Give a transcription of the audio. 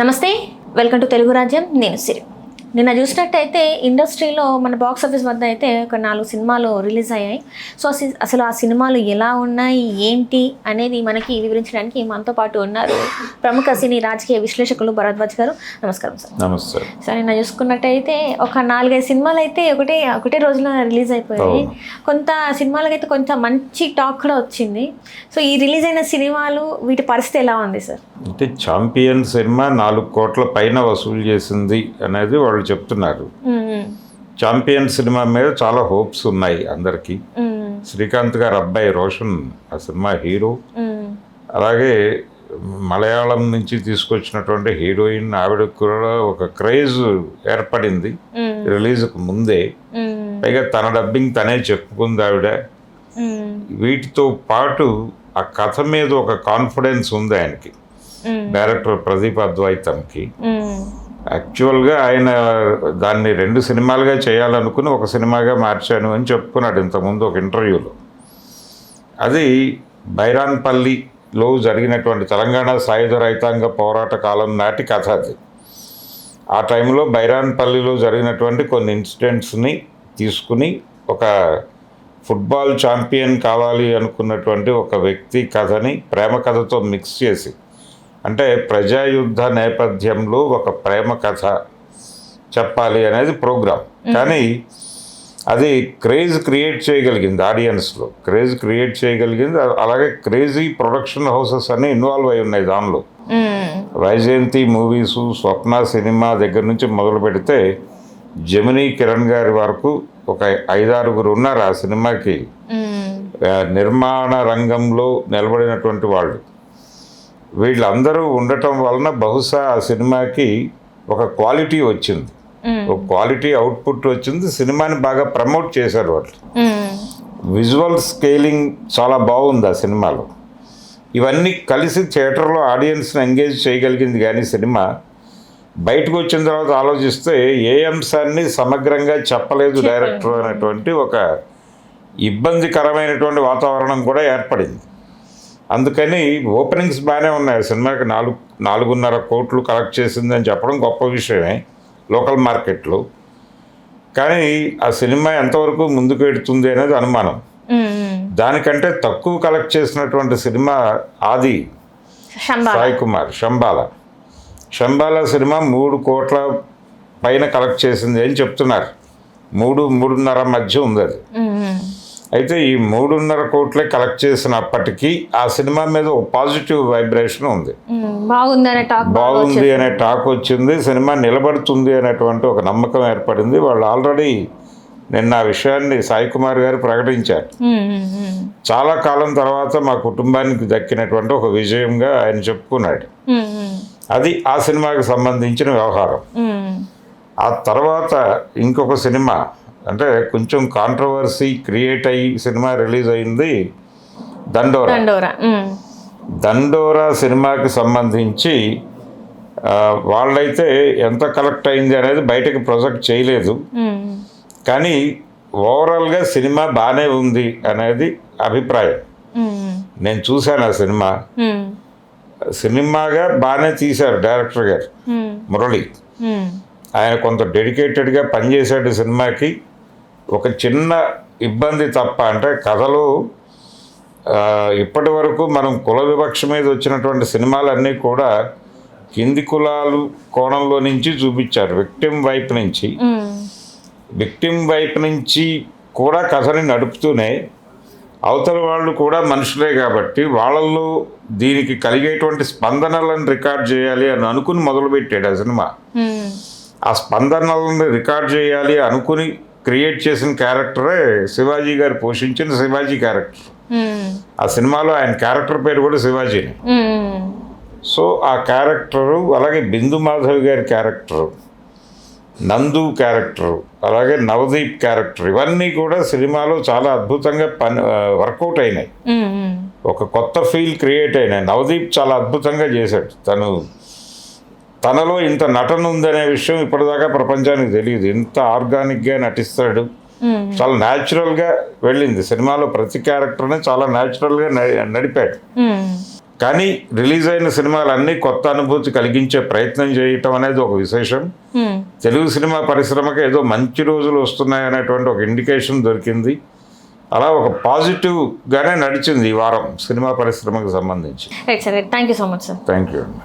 నమస్తే, welcome to Telugu రాజ్యం. నేను సిరి. నిన్న చూసినట్టయితే ఇండస్ట్రీలో మన బాక్స్ ఆఫీస్ వద్ద అయితే ఒక 4 సినిమాలు రిలీజ్ అయ్యాయి. సో అసలు ఆ సినిమాలు ఎలా ఉన్నాయి, ఏంటి అనేది మనకి వివరించడానికి మనతో పాటు ఉన్నారు ప్రముఖ సినీ రాజకీయ విశ్లేషకులు భరద్వాజ్ గారు. నమస్కారం సార్. నమస్తే సార్, నిన్న చూసుకున్నట్టయితే ఒక 4-5 సినిమాలు అయితే ఒకటే రోజున రిలీజ్ అయిపోయాయి. కొంత సినిమాలకైతే కొంత మంచి టాక్ కూడా వచ్చింది. సో ఈ రిలీజ్ అయిన సినిమాలు వీటి పరిస్థితి ఎలా ఉంది సార్? అంటే ఛాంపియన్ సినిమా 4 కోట్ల పైన వసూలు చేసింది అనేది వాళ్ళు చెప్తున్నారు. ఛాంపియన్ సినిమా మీద చాలా హోప్స్ ఉన్నాయి అందరికీ. శ్రీకాంత్ గారు అబ్బాయి రోషన్ ఆ సినిమా హీరో. అలాగే మలయాళం నుంచి తీసుకొచ్చినటువంటి హీరోయిన్, ఆవిడకు కూడా ఒక క్రేజ్ ఏర్పడింది రిలీజ్కు ముందే. పైగా తన డబ్బింగ్ తనే చెప్పుకుంది ఆవిడ. వీటితో పాటు ఆ కథ మీద ఒక కాన్ఫిడెన్స్ ఉంది ఆయనకి, డైరెక్టర్ ప్రదీప్ అద్వైతంకి. యాక్చువల్గా ఆయన దాన్ని 2 సినిమాలుగా చేయాలనుకుని ఒక సినిమాగా మార్చాను అని చెప్పుకున్నాడు ఇంతకుముందు ఒక ఇంటర్వ్యూలో. అది బైరాన్పల్లిలో జరిగినటువంటి తెలంగాణ సాయుధ రైతాంగ పోరాట కాలం నాటి కథ. అది ఆ టైంలో బైరాన్పల్లిలో జరిగినటువంటి కొన్ని ఇన్సిడెంట్స్ని తీసుకుని ఒక ఫుట్బాల్ ఛాంపియన్ కావాలి అనుకున్నటువంటి ఒక వ్యక్తి కథని ప్రేమ కథతో మిక్స్ చేసి, అంటే ప్రజాయుద్ధ నేపథ్యంలో ఒక ప్రేమ కథ చెప్పాలి అనేది ప్రోగ్రామ్. కానీ అది క్రేజ్ క్రియేట్ చేయగలిగింది, ఆడియన్స్లో క్రేజ్ క్రియేట్ చేయగలిగింది. అలాగే క్రేజీ ప్రొడక్షన్ హౌసెస్ అన్నీ ఇన్వాల్వ్ అయి ఉన్నాయి దానిలో. వైజయంతి మూవీసు, స్వప్న సినిమా దగ్గర నుంచి మొదలు పెడితే జమినీ కిరణ్ గారి వరకు ఒక 5-6 ఉన్నారు ఆ సినిమాకి నిర్మాణ రంగంలో నిలబడినటువంటి వాళ్ళు. వీళ్ళందరూ ఉండటం వలన బహుశా ఆ సినిమాకి ఒక క్వాలిటీ వచ్చింది, ఒక క్వాలిటీ అవుట్పుట్ వచ్చింది. సినిమాని బాగా ప్రమోట్ చేశారు వాళ్ళు. విజువల్ స్కేలింగ్ చాలా బాగుంది ఆ సినిమాలో. ఇవన్నీ కలిసి థియేటర్లో ఆడియన్స్ని ఎంగేజ్ చేయగలిగింది. కానీ సినిమా బయటకు వచ్చిన తర్వాత ఆలోచిస్తే ఏ అంశాన్ని సమగ్రంగా చెప్పలేదు డైరెక్టర్ అనేటువంటి ఒక ఇబ్బందికరమైనటువంటి వాతావరణం కూడా ఏర్పడింది. అందుకని ఓపెనింగ్స్ బాగానే ఉన్నాయి. సినిమాకి 4.5 కోట్లు కలెక్ట్ చేసిందని చెప్పడం గొప్ప విషయమే లోకల్ మార్కెట్లో. కానీ ఆ సినిమా ఎంతవరకు ముందుకు వెడుతుంది అనేది అనుమానం. దానికంటే తక్కువ కలెక్ట్ చేసినటువంటి సినిమా ఆది సాయి కుమార్ శంబాల సినిమా 3 కోట్ల పైన కలెక్ట్ చేసింది అని చెప్తున్నారు. 3-3.5 మధ్య ఉంది అది. అయితే ఈ 3.5 కోట్లే కలెక్ట్ చేసినప్పటికీ ఆ సినిమా మీద ఒక పాజిటివ్ వైబ్రేషన్ ఉంది. బాగుంది అనే టాక్ వచ్చింది. సినిమా నిలబడుతుంది అనేటువంటి ఒక నమ్మకం ఏర్పడింది. వాళ్ళు ఆల్రెడీ నిన్న ఆ విషయాన్ని సాయి కుమార్ గారు ప్రకటించారు. చాలా కాలం తర్వాత మా కుటుంబానికి దక్కినటువంటి ఒక విజయంగా ఆయన చెప్పుకున్నాడు. అది ఆ సినిమాకి సంబంధించిన వ్యవహారం. ఆ తర్వాత ఇంకొక సినిమా, అంటే కొంచెం కాంట్రవర్సీ క్రియేట్ అయ్యి సినిమా రిలీజ్ అయింది, దండోరా సినిమాకి సంబంధించి వాళ్ళైతే ఎంత కలెక్ట్ అయింది అనేది బయటకు ప్రొజెక్ట్ చేయలేదు. కానీ ఓవరాల్గా సినిమా బాగానే ఉంది అనేది అభిప్రాయం. నేను చూశాను ఆ సినిమాగా బాగానే తీశారు డైరెక్టర్ గారు మురళి. ఆయన కొంత డెడికేటెడ్గా పనిచేశాడు సినిమాకి. ఒక చిన్న ఇబ్బంది తప్ప, అంటే కథలో ఇప్పటి వరకు మనం కుల వివక్ష మీద వచ్చినటువంటి సినిమాలన్నీ కూడా కింది కులాలు కోణంలో నుంచి చూపించారు. విక్టిమ్ వైపు నుంచి కూడా కథని నడుపుతూనే అవతల వాళ్ళు కూడా మనుషులే కాబట్టి వాళ్ళల్లో దీనికి కలిగేటువంటి స్పందనలను రికార్డ్ చేయాలి అని అనుకుని మొదలుపెట్టాడు ఆ సినిమా. ఆ స్పందనలను రికార్డ్ చేయాలి అనుకుని క్రియేట్ చేసిన క్యారెక్టరే శివాజీ గారు పోషించిన శివాజీ క్యారెక్టర్. ఆ సినిమాలో ఆయన క్యారెక్టర్ పేరు కూడా శివాజీని. సో ఆ క్యారెక్టరు, అలాగే బిందు మాధవి గారి క్యారెక్టరు, నందు క్యారెక్టరు, అలాగే నవదీప్ క్యారెక్టర్, ఇవన్నీ కూడా సినిమాలో చాలా అద్భుతంగా వర్కౌట్ అయినాయి. ఒక కొత్త ఫీల్ క్రియేట్ అయినాయి. నవదీప్ చాలా అద్భుతంగా చేశాడు. తనలో ఇంత నటన ఉందనే విషయం ఇప్పటిదాకా ప్రపంచానికి తెలియదు. ఇంత ఆర్గానిక్గా నటిస్తాడు. చాలా న్యాచురల్గా వెళ్ళింది సినిమాలో. ప్రతి క్యారెక్టర్ని చాలా న్యాచురల్గా నడిపాడు. కానీ రిలీజ్ అయిన సినిమాలన్నీ కొత్త అనుభూతి కలిగించే ప్రయత్నం చేయటం అనేది ఒక విశేషం. తెలుగు సినిమా పరిశ్రమకి ఏదో మంచి రోజులు వస్తున్నాయి అనేటువంటి ఒక ఇండికేషన్ దొరికింది. అలా ఒక పాజిటివ్గానే నడిచింది ఈ వారం సినిమా పరిశ్రమకు సంబంధించి. Right sir, thank you so much sir. Thank you అండి.